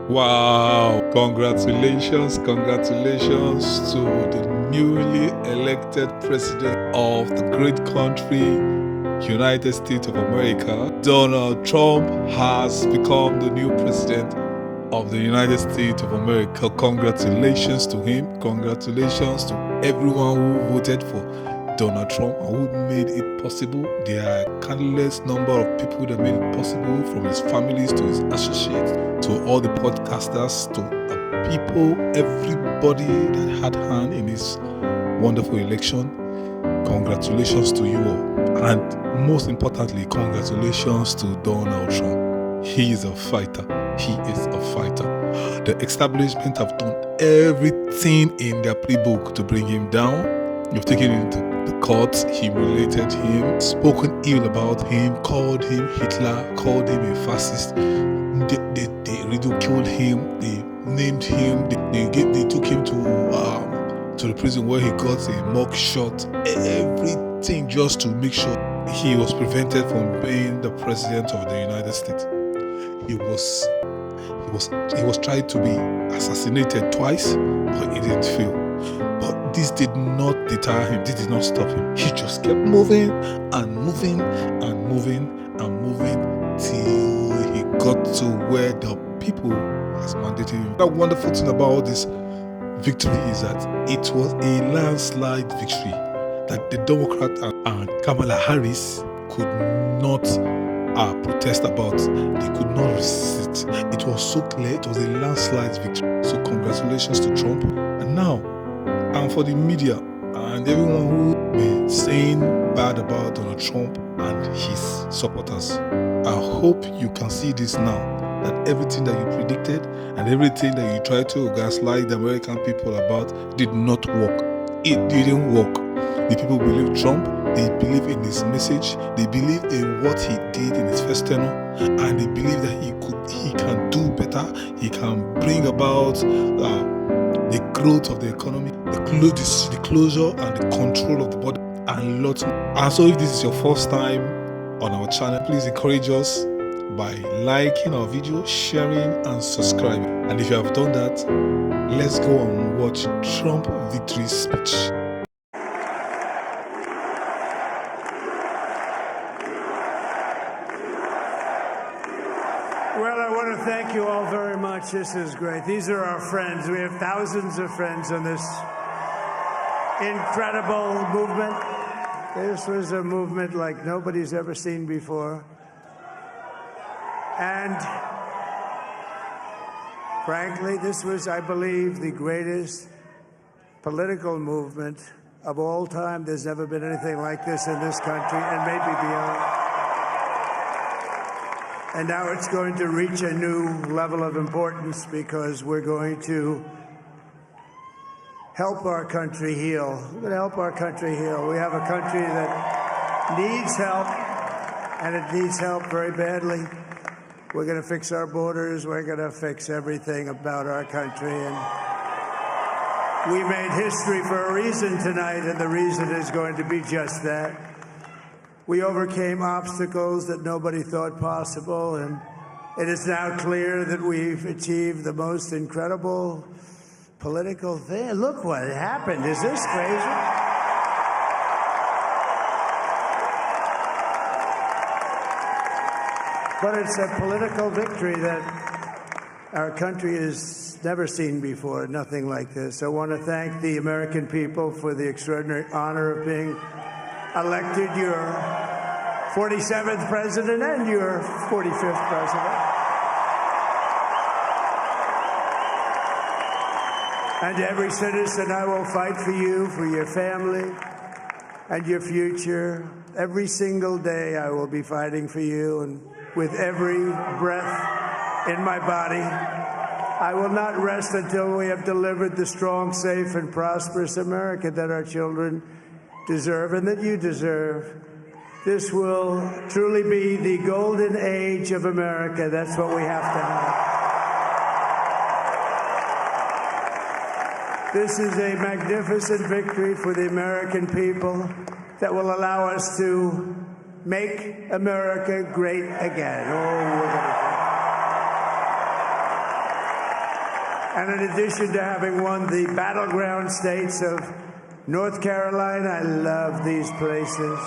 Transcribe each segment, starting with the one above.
Wow, congratulations to the newly elected president of the great country, United States of America. Donald Trump has become the new president of the United States of America. Congratulations to him. Congratulations to everyone who voted for Donald Trump and who made it possible. There are countless number of people that made it possible, from his families to his associates, to all the podcasters, to the people, everybody that had hand in this wonderful election. Congratulations to you all. And most importantly, congratulations to Donald Trump. He is a fighter. He is a fighter. The establishment have done everything in their playbook to bring him down. You've taken him to the courts, humiliated him, spoken ill about him, called him Hitler, called him a fascist. They ridiculed him, they named him, they took him to the prison where he got a mug shot. Everything just to make sure he was prevented from being the president of the United States. He was tried to be assassinated twice, but he didn't fail. But this did not deter him. This did not stop him. He just kept moving and moving and moving and moving till he got to where the people has mandated him. The wonderful thing about this victory is that it was a landslide victory that the Democrat and Kamala Harris could not protest about. They could not resist. It was so clear. It was a landslide victory. So congratulations to Trump. And now, and for the media and everyone who is saying bad about Donald Trump and his supporters, I hope you can see this now, that everything that you predicted and everything that you tried to gaslight the American people about did not work. It didn't work. The people believe Trump, they believe in his message, they believe in what he did in his first tenure, and they believe that he can do better, he can bring about the growth of the economy, the closure and the control of the body, and lots more. And so if this is your first time on our channel, please encourage us by liking our video, sharing and subscribing. And if you have done that, let's go and watch Trump victory speech. Well, I want to thank you all very much. This is great. These are our friends. We have thousands of friends in this incredible movement. This was a movement like nobody's ever seen before. And frankly, this was, I believe, the greatest political movement of all time. There's never been anything like this in this country, and maybe beyond. And now it's going to reach a new level of importance because we're going to help our country heal. We're going to help our country heal. We have a country that needs help, and it needs help very badly. We're going to fix our borders. We're going to fix everything about our country. And we made history for a reason tonight, and the reason is going to be just that. We overcame obstacles that nobody thought possible, and it is now clear that we've achieved the most incredible political thing. Look what happened. Is this crazy? But it's a political victory that our country has never seen before, nothing like this. I want to thank the American people for the extraordinary honor of being elected your 47th president and your 45th president. And every citizen, I will fight for you, for your family, and your future. Every single day, I will be fighting for you, and with every breath in my body, I will not rest until we have delivered the strong, safe, and prosperous America that our children deserve and that you deserve. This will truly be the golden age of America. That's what we have to have. This is a magnificent victory for the American people that will allow us to make America great again. Oh, we're going to And in addition to having won the battleground states of North Carolina, I love these places,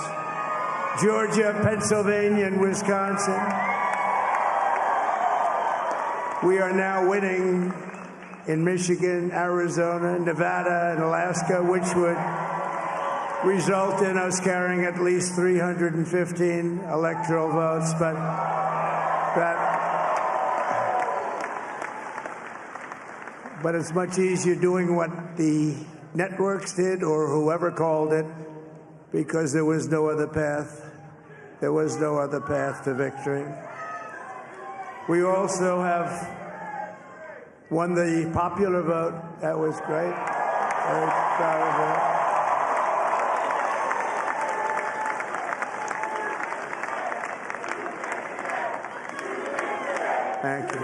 Georgia, Pennsylvania, and Wisconsin, we are now winning in Michigan, Arizona, Nevada, and Alaska, which would result in us carrying at least 315 electoral votes. But it's much easier doing what the networks did or whoever called it, because there was no other path. There was no other path to victory. We also have won the popular vote. That was great. Very proud of that. Thank you.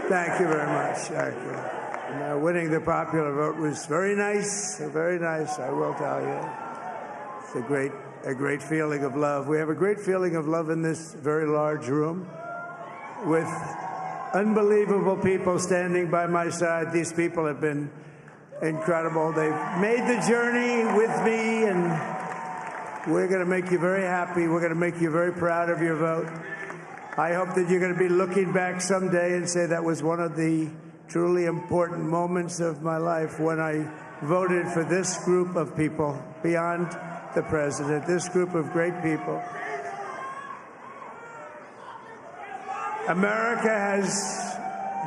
Thank you very much. Thank you. And, winning the popular vote was very nice, I will tell you. It's a great feeling of love. We have a great feeling of love in this very large room with unbelievable people standing by my side. These people have been incredible. They've made the journey with me, and we're going to make you very happy. We're going to make you very proud of your vote. I hope that you're going to be looking back someday and say that was one of the truly important moments of my life when I voted for this group of people beyond the president, this group of great people. America has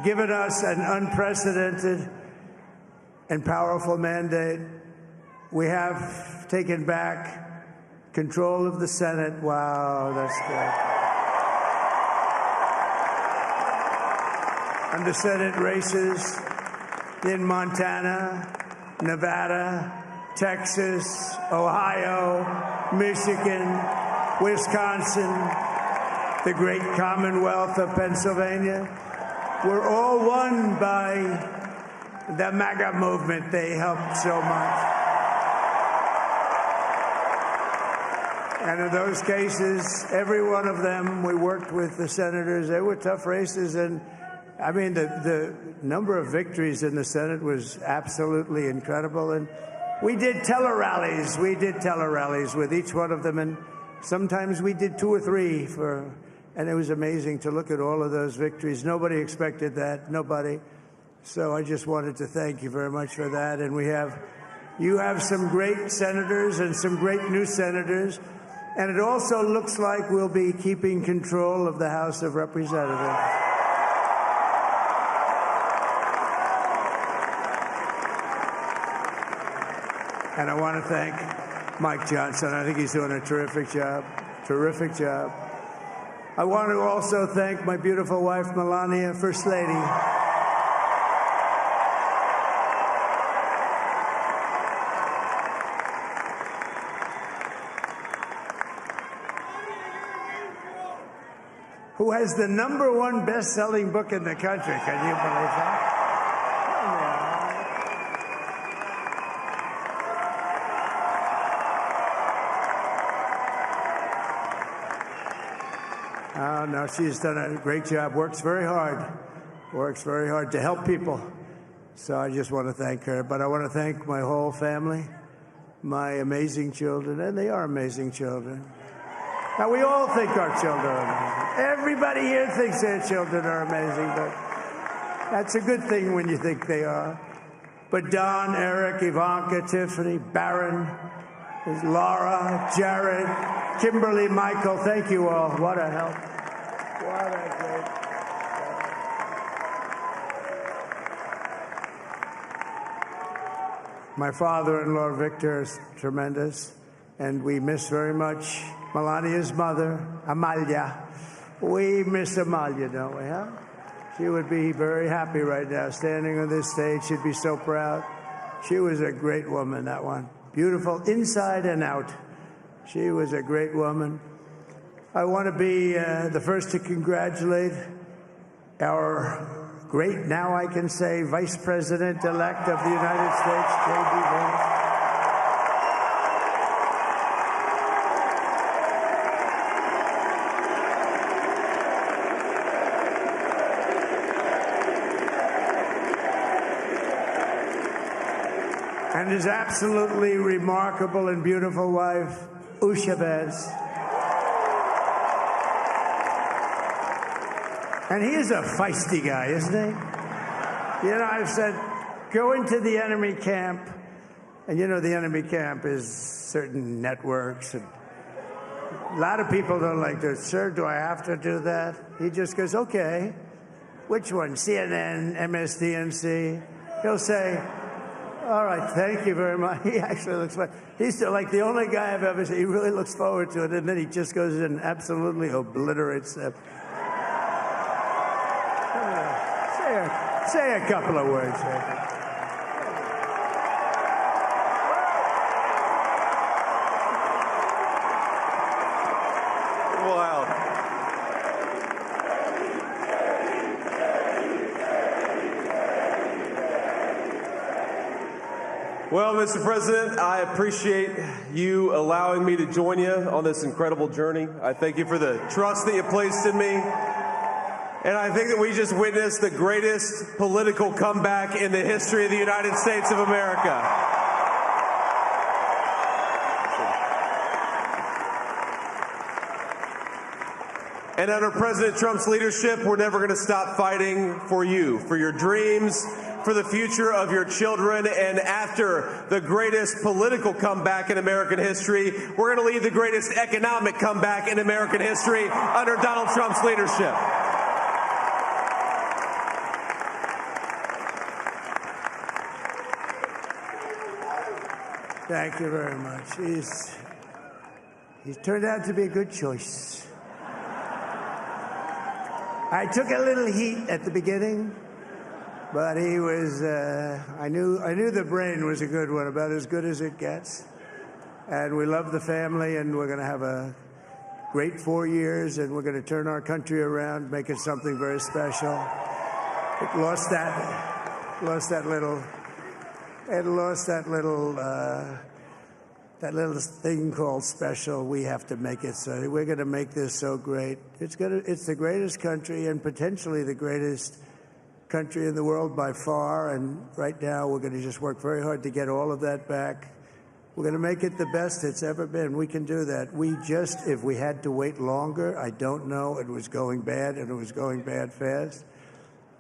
given us an unprecedented and powerful mandate. We have taken back control of the Senate. Wow, that's good. And the Senate races in Montana, Nevada, Texas, Ohio, Michigan, Wisconsin, the great Commonwealth of Pennsylvania, were all won by the MAGA movement. They helped so much. And in those cases, every one of them, we worked with the senators. They were tough races, and I mean, the number of victories in the Senate was absolutely incredible. And we did tele-rallies. We did tele-rallies with each one of them. And sometimes we did 2 or 3 and it was amazing to look at all of those victories. Nobody expected that, nobody. So I just wanted to thank you very much for that. And you have some great senators and some great new senators. And it also looks like we'll be keeping control of the House of Representatives. And I want to thank Mike Johnson. I think he's doing a terrific job. Terrific job. I want to also thank my beautiful wife, Melania, First Lady. Who has the #1 best-selling book in the country. Can you believe that? Oh, no, she's done a great job. Works very hard to help people. So I just want to thank her. But I want to thank my whole family, my amazing children, and they are amazing children. Now, we all think our children are amazing. Everybody here thinks their children are amazing, but that's a good thing when you think they are. But Don, Eric, Ivanka, Tiffany, Barron, Laura, Jared, Kimberly, Michael, thank you all. What a help. What a great help. My father-in-law, Victor, is tremendous, and we miss very much Melania's mother, Amalia. We miss Amalia, don't we, huh? She would be very happy right now, standing on this stage. She'd be so proud. She was a great woman, that one. Beautiful inside and out. She was a great woman. I want to be the first to congratulate our great, now I can say, Vice President-elect of the United States, J.D. Vance. and his absolutely remarkable and beautiful wife, Ushabez. And he is a feisty guy, isn't he? You know, I've said, go into the enemy camp, and you know the enemy camp is certain networks, and a lot of people don't like this. Sir, do I have to do that? He just goes, okay. Which one? CNN, MSDNC? He'll say, all right, thank you very much. He actually looks like, he's like the only guy I've ever seen. He really looks forward to it, and then he just goes in and absolutely obliterates them. Say a couple of words. Wow. Well, Mr. President, I appreciate you allowing me to join you on this incredible journey. I thank you for the trust that you placed in me. And I think that we just witnessed the greatest political comeback in the history of the United States of America. And under President Trump's leadership, we're never going to stop fighting for you, for your dreams, for the future of your children. And after the greatest political comeback in American history, we're going to lead the greatest economic comeback in American history under Donald Trump's leadership. Thank you very much. He's turned out to be a good choice. I took a little heat at the beginning, but he was, I knew the brain was a good one, about as good as it gets. And we love the family, and we're going to have a great 4 years, and we're going to turn our country around, make it something very special. It lost that little thing called special. We have to make it so. We're going to make this so great. It's the greatest country and potentially the greatest country in the world by far. And right now, we're going to just work very hard to get all of that back. We're going to make it the best it's ever been. We can do that. If we had to wait longer, I don't know. It was going bad, and it was going bad fast.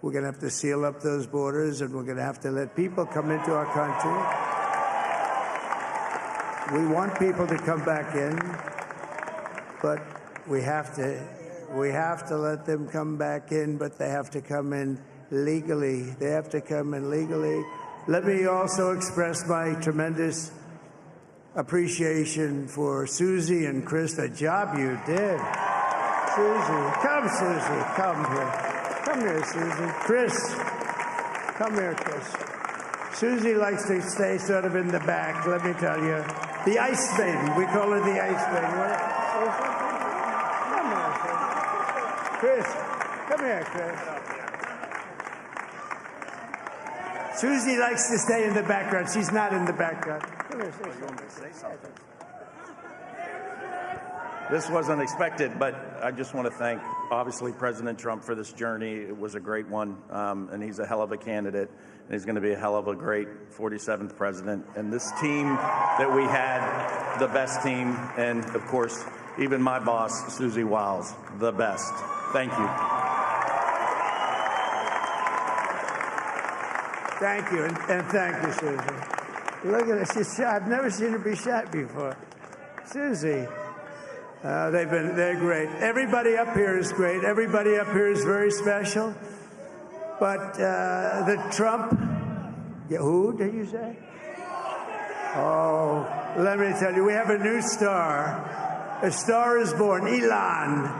We're going to have to seal up those borders, and we're going to have to let people come into our country. We want people to come back in, but we have to let them come back in, but they have to come in legally. They have to come in legally. Let me also express my tremendous appreciation for Susie and Chris, the job you did. Susie, come here. Come here, Susie. Chris, come here, Chris. Susie likes to stay sort of in the back, let me tell you. The Ice Maiden, we call her the Ice Maiden. Come here, Chris. Come here, Chris. Susie likes to stay in the background. She's not in the background. Come here, say something. This wasn't expected, but I just want to thank, obviously, President Trump for this journey. It was a great one, and he's a hell of a candidate, and he's going to be a hell of a great 47th president. And this team that we had, the best team, and, of course, even my boss, Susie Wiles, the best. Thank you. Thank you, and thank you, Susie. Look at her. She's shy. I've never seen her be shy before. Susie. They're great. Everybody up here is great. Everybody up here is very special. But the Trump, who did you say? Oh, let me tell you, we have a new star. A star is born, Elon.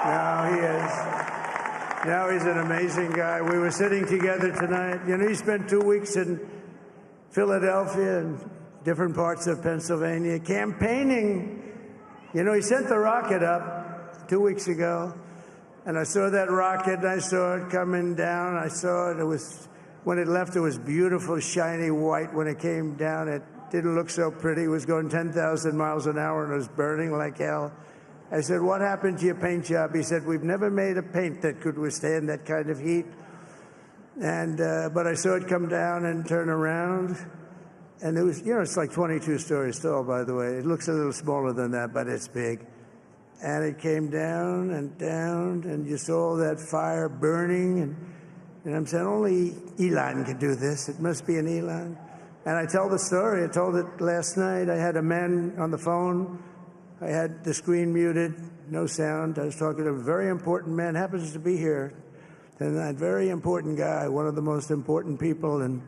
Now he is. Now he's an amazing guy. We were sitting together tonight. You know, he spent 2 weeks in Philadelphia and different parts of Pennsylvania, campaigning. You know, he sent the rocket up 2 weeks ago, and I saw that rocket, and I saw it coming down. I saw it. It was, when it left, it was beautiful, shiny white. When it came down, it didn't look so pretty. It was going 10,000 miles an hour, and it was burning like hell. I said, what happened to your paint job? He said, we've never made a paint that could withstand that kind of heat. And but I saw it come down and turn around, and it was, it's like 22 stories tall, by the way. It looks a little smaller than that, but it's big. And it came down, and you saw that fire burning, and I'm saying only Elon could do this. It must be an Elon. And I tell the story. I told it last night. I had a man on the phone. I had the screen muted, no sound. I was talking to a very important man, happens to be here. And that very important guy, one of the most important people in,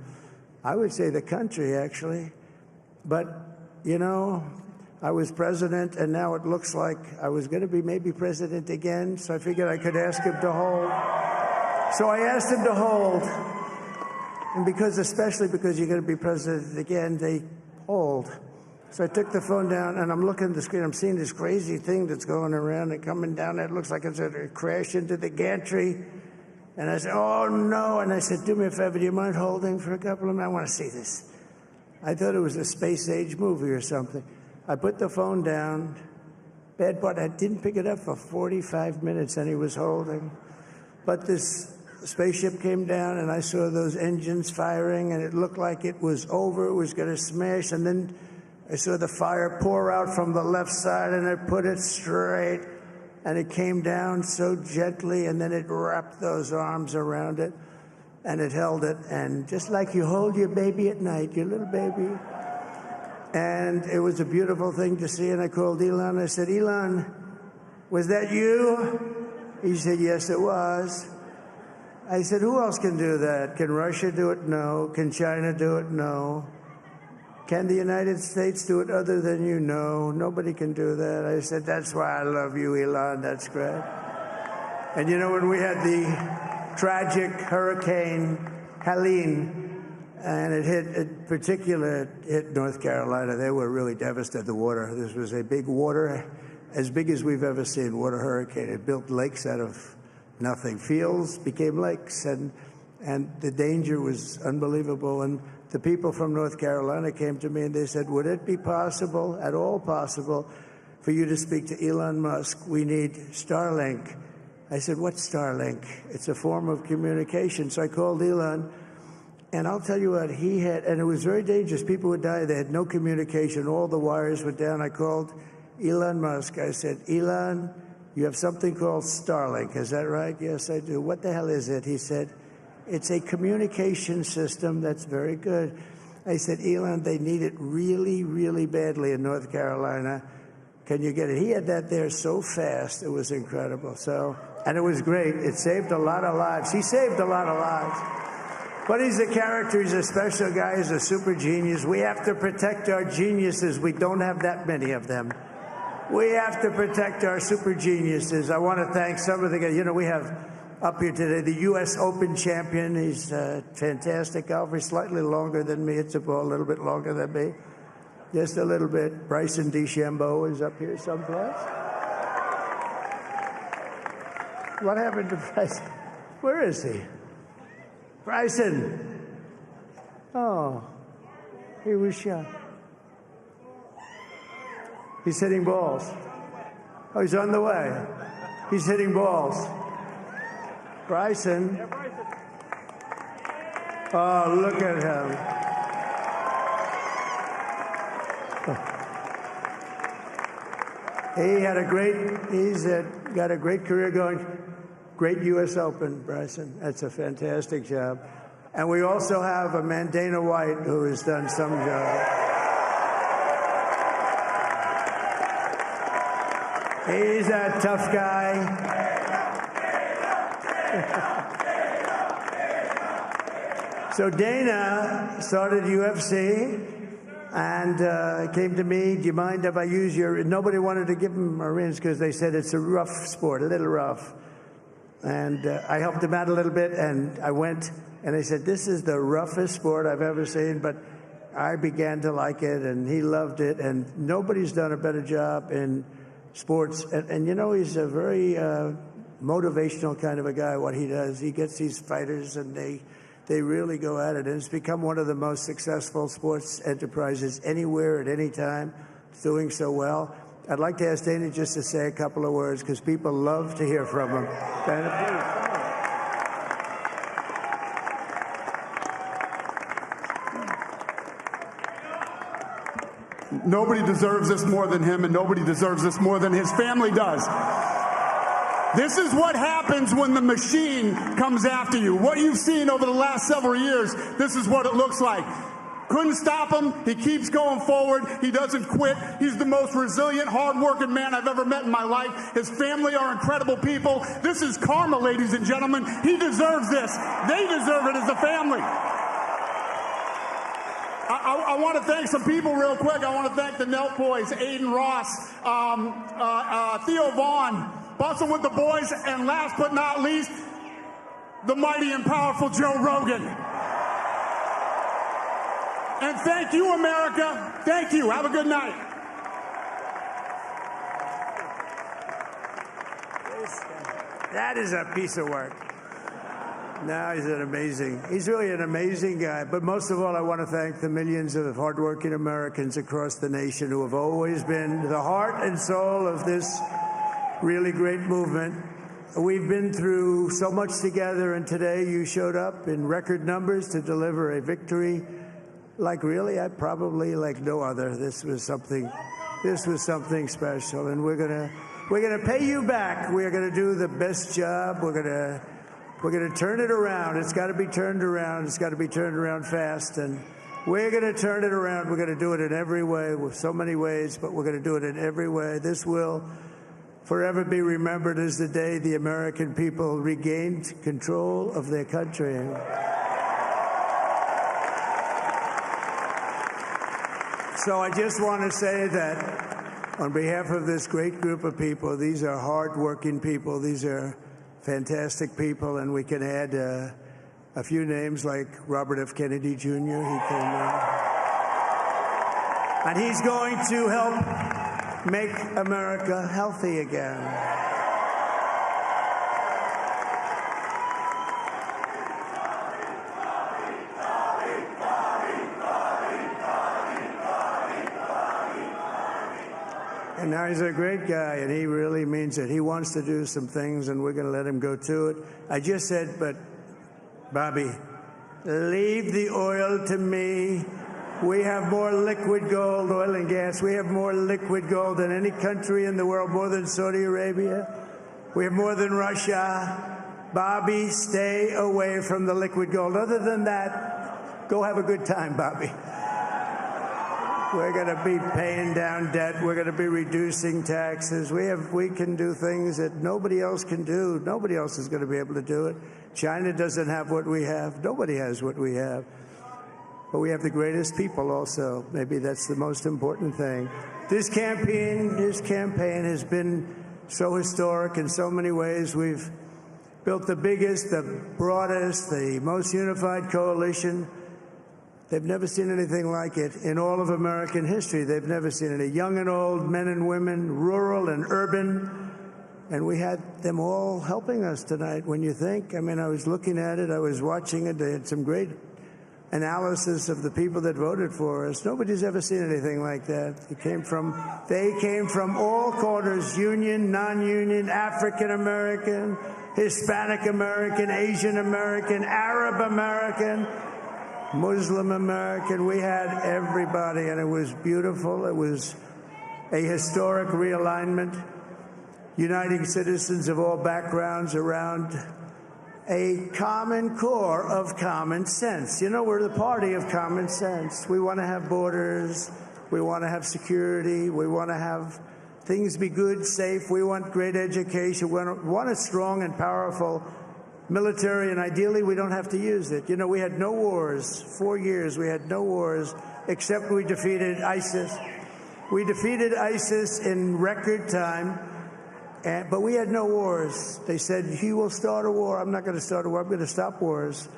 I would say, the country, actually. But, I was president, and now it looks like I was going to be maybe president again, so I figured I could ask him to hold. So I asked him to hold. And especially because you're going to be president again, they hold. So I took the phone down, and I'm looking at the screen. I'm seeing this crazy thing that's going around and coming down. It looks like it's going to crash into the gantry. And I said, oh, no. And I said, do me a favor, do you mind holding for a couple of minutes? I want to see this. I thought it was a space-age movie or something. I put the phone down. Bad part, I didn't pick it up for 45 minutes, and he was holding. But this spaceship came down, and I saw those engines firing, and it looked like it was over. It was going to smash. And then I saw the fire pour out from the left side, and I put it straight. And it came down so gently, and then it wrapped those arms around it, and it held it. And just like you hold your baby at night, your little baby. And it was a beautiful thing to see. And I called Elon. I said, Elon, was that you? He said, yes, it was. I said, who else can do that? Can Russia do it? No. Can China do it? No. Can the United States do it other than you? No, nobody can do that. I said, that's why I love you, Elon. That's great. And when we had the tragic Hurricane Helene, and it hit North Carolina, they were really devastated, the water. This was a big water, as big as we've ever seen, water hurricane. It built lakes out of nothing. Fields became lakes, and the danger was unbelievable. And the people from North Carolina came to me and they said, would it be possible, at all possible, for you to speak to Elon Musk? We need Starlink. I said, what's Starlink? It's a form of communication. So I called Elon, and I'll tell you what, he had, and it was very dangerous. People would die. They had no communication. All the wires were down. I called Elon Musk. I said, Elon, you have something called Starlink. Is that right? Yes, I do. What the hell is it? He said, it's a communication system that's very good. I said, Elon, they need it really, really badly in North Carolina. Can you get it? He had that there so fast. It was incredible. And it was great. It saved a lot of lives. He saved a lot of lives. But he's a character. He's a special guy. He's a super genius. We have to protect our geniuses. We don't have that many of them. We have to protect our super geniuses. I want to thank some of the guys. We have up here today the U.S. Open champion. He's a fantastic golfer, slightly longer than me. Hits the ball a little bit longer than me, just a little bit. Bryson DeChambeau is up here someplace. What happened to Bryson? Where is he? Bryson. Oh, he was shot. He's hitting balls. Oh, he's on the way. He's hitting balls. Bryson. Oh, look at him. He's got a great career going. Great U.S. Open, Bryson. That's a fantastic job. And we also have a man, Dana White, who has done some job. He's a tough guy. So Dana started UFC and came to me, do you mind if I use your... Nobody wanted to give him a rinse because they said it's a rough sport, a little rough. And I helped him out a little bit, and I went, and I said, this is the roughest sport I've ever seen, but I began to like it, and he loved it, and nobody's done a better job in sports. And he's a very motivational kind of a guy, what he does. He gets these fighters, and they really go at it. And it's become one of the most successful sports enterprises anywhere at any time. It's doing so well. I'd like to ask Dana just to say a couple of words because people love to hear from him. Dana, please. Nobody deserves this more than him, and nobody deserves this more than his family does. This is what happens when the machine comes after you. What you've seen over the last several years, this is what it looks like. Couldn't stop him. He keeps going forward. He doesn't quit. He's the most resilient, hard-working man I've ever met in my life. His family are incredible people. This is karma, ladies and gentlemen. He deserves this. They deserve it as a family. I want to thank some people real quick. I want to thank the Nelk Boys, Aiden Ross, Theo Vaughn, Bustin' with the Boys, and last but not least, the mighty and powerful Joe Rogan. And thank you, America. Thank you. Have a good night. That is a piece of work. No, he's really an amazing guy. But most of all, I want to thank the millions of hardworking Americans across the nation who have always been the heart and soul of this really great movement. We've been through so much together, and today you showed up in record numbers to deliver a victory like probably like no other. This was something special, and we're gonna pay you back. We're gonna do the best job. We're gonna turn it around. It's got to be turned around. It's got to be turned around fast, and we're gonna turn it around. We're gonna do it in every way, with so many ways, but we're gonna do it in every way. This will forever be remembered as the day the American people regained control of their country. So I just want to say that on behalf of this great group of people, these are hard-working people. These are fantastic people, and we can add a few names like Robert F. Kennedy Jr. He came in, and he's going to help make America healthy again. And now he's a great guy, and he really means it. He wants to do some things, and we're going to let him go to it. I just said, but, Bobby, leave the oil to me. We have more liquid gold, oil and gas. We have more liquid gold than any country in the world, more than Saudi Arabia. We have more than Russia. Bobby, stay away from the liquid gold. Other than that, go have a good time, Bobby. We're going to be paying down debt. We're going to be reducing taxes. We can do things that nobody else can do. Nobody else is going to be able to do it. China doesn't have what we have. Nobody has what we have. But we have the greatest people also. Maybe that's the most important thing. This campaign has been so historic in so many ways. We've built the biggest, the broadest, the most unified coalition. They've never seen anything like it in all of American history. They've never seen it. Young and old, men and women, rural and urban. And we had them all helping us tonight. When you think, I mean, I was looking at it, I was watching it. They had some great analysis of the people that voted for us. Nobody's ever seen anything like that. They came from all corners, union, non-union, African American, Hispanic American, Asian American, Arab American, Muslim American. We had everybody, and it was beautiful. It was a historic realignment, uniting citizens of all backgrounds around a common core of common sense. You know, we're the party of common sense. We want to have borders. We want to have security. We want to have things be good, safe. We want great education. We want a strong and powerful military, and ideally we don't have to use it. You know, we had no wars. 4 years we had no wars, except we defeated ISIS. We defeated ISIS in record time, but we had no wars. They said, he will start a war. I'm not going to start a war. I'm going to stop wars.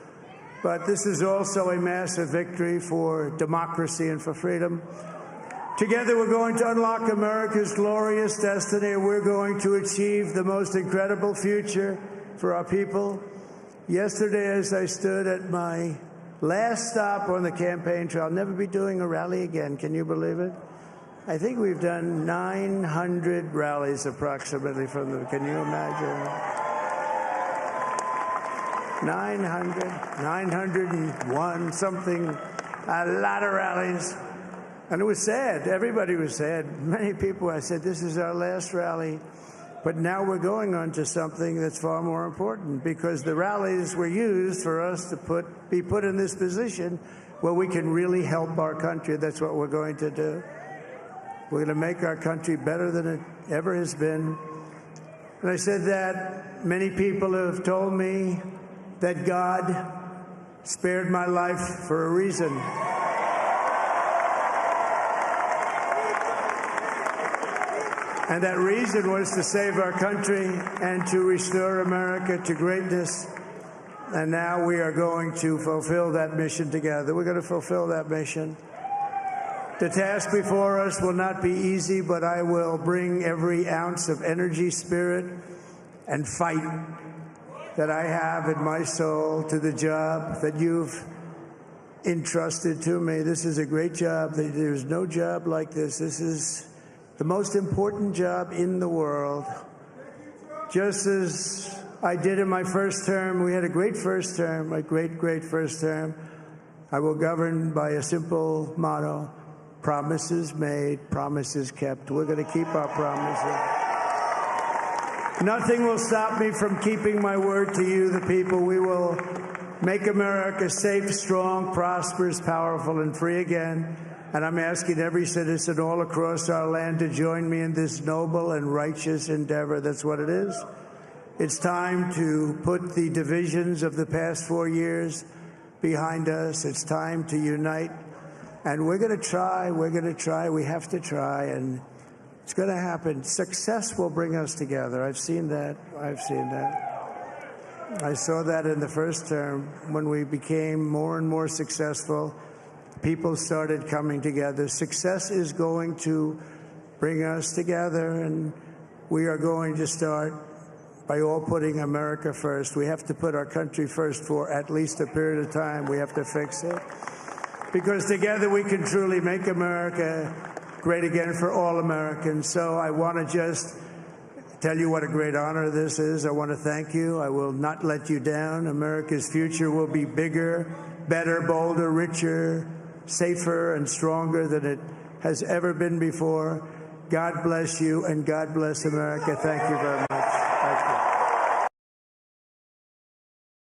But this is also a massive victory for democracy and for freedom. Together we're going to unlock America's glorious destiny, and we're going to achieve the most incredible future for our people. Yesterday, as I stood at my last stop on the campaign trail, I'll never be doing a rally again. Can you believe it? I think we've done 900 rallies approximately from them. Can you imagine? 901 something. A lot of rallies. And it was sad. Everybody was sad. Many people, I said, this is our last rally. But now we're going on to something that's far more important, because the rallies were used for us to be put in this position where we can really help our country. That's what we're going to do. We're going to make our country better than it ever has been. And I said that many people have told me that God spared my life for a reason. And that reason was to save our country and to restore America to greatness. And now we are going to fulfill that mission together. We're going to fulfill that mission. The task before us will not be easy, but I will bring every ounce of energy, spirit, and fight that I have in my soul to the job that you've entrusted to me. This is a great job. There's no job like this. This is the most important job in the world. Just as I did in my first term, we had a great first term, a great first term. I will govern by a simple motto: promises made, promises kept. We're going to keep our promises. Nothing will stop me from keeping my word to you, the people. We will make America safe, strong, prosperous, powerful, and free again. And I'm asking every citizen all across our land to join me in this noble and righteous endeavor. That's what it is. It's time to put the divisions of the past 4 years behind us. It's time to unite. And we're going to try. We have to try. And it's going to happen. Success will bring us together. I've seen that. I saw that in the first term when we became more and more successful. People started coming together. Success is going to bring us together, and we are going to start by all putting America first. We have to put our country first for at least a period of time. We have to fix it, because together we can truly make America great again for all Americans. So I want to just tell you what a great honor this is. I want to thank you. I will not let you down. America's future will be bigger, better, bolder, richer, safer, and stronger than it has ever been before. God bless you, and God bless America. Thank you very much. Thank you.